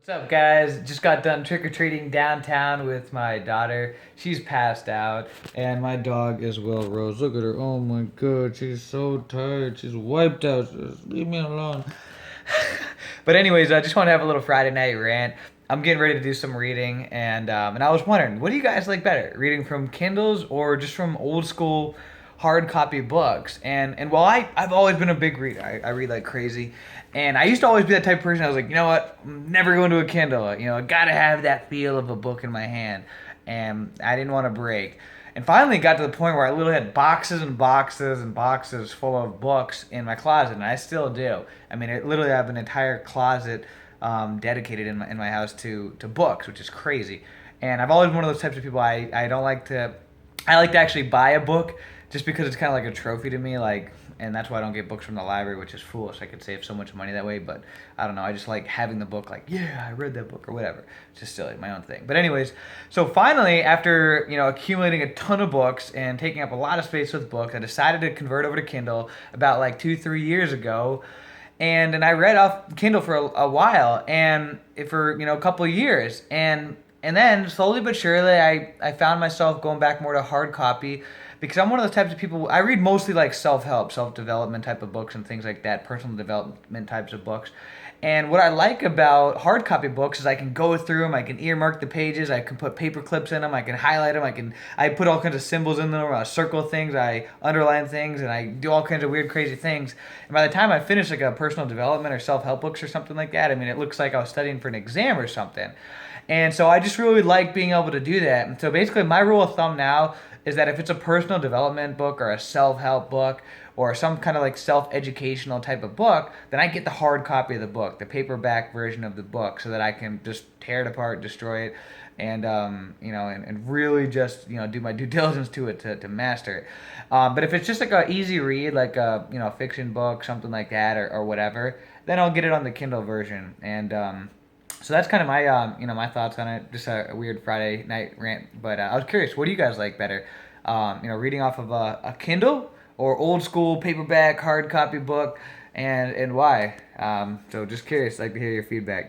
What's up, guys? Just got done trick-or-treating downtown with my daughter. She's passed out, and my dog is Will Rose. Look at her. Oh my god, she's so tired. She's wiped out. Just leave me alone. But anyways, I just want to have a little Friday night rant. I'm getting ready to do some reading, and I was wondering, what do you guys like better, reading from Kindles or just from old school hard copy books? And while I've always been a big reader, I read like crazy, and I used to always be that type of person. I was like, you know what, I'm never going to a Kindle. I gotta have that feel of a book in my hand, and I didn't want to break. And finally, it got to the point where I literally had boxes and boxes and boxes full of books in my closet, and I still do. I mean, literally, I have an entire closet dedicated in my house to books, which is crazy. And I've always been one of those types of people. I don't like to. I like to actually buy a book just because it's kind of like a trophy to me. And that's why I don't get books from the library, which is foolish. I could save so much money that way, but I don't know. I just like having the book, like, yeah, I read that book or whatever. It's just silly, my own thing. But anyways, so finally, after accumulating a ton of books and taking up a lot of space with books, I decided to convert over to Kindle about like 2-3 years ago, and I read off Kindle for a while, and for a couple of years, and then slowly but surely I found myself going back more to hard copy, because I'm one of those types of people. I read mostly like self-help, self-development type of books and things like that, personal development types of books. And what I like about hard copy books is I can go through them, I can earmark the pages, I can put paper clips in them, I can highlight them, I put all kinds of symbols in them, I circle things, I underline things, and I do all kinds of weird, crazy things. And by the time I finish like a personal development or self-help books or something like that, I mean, it looks like I was studying for an exam or something. And so I just really like being able to do that. And so basically, my rule of thumb now is that if it's a personal development book or a self help book or some kind of like self educational type of book, then I get the hard copy of the book, the paperback version of the book, so that I can just tear it apart, destroy it, and really just do my due diligence to it to master it. But if it's just like a easy read, like a fiction book, something like that, or whatever, then I'll get it on the Kindle version. And so that's kind of my my thoughts on it. Just a weird Friday night rant. But I was curious, what do you guys like better? Reading off of a Kindle or old school paperback hard copy book, and why? So just curious. I'd like to hear your feedback.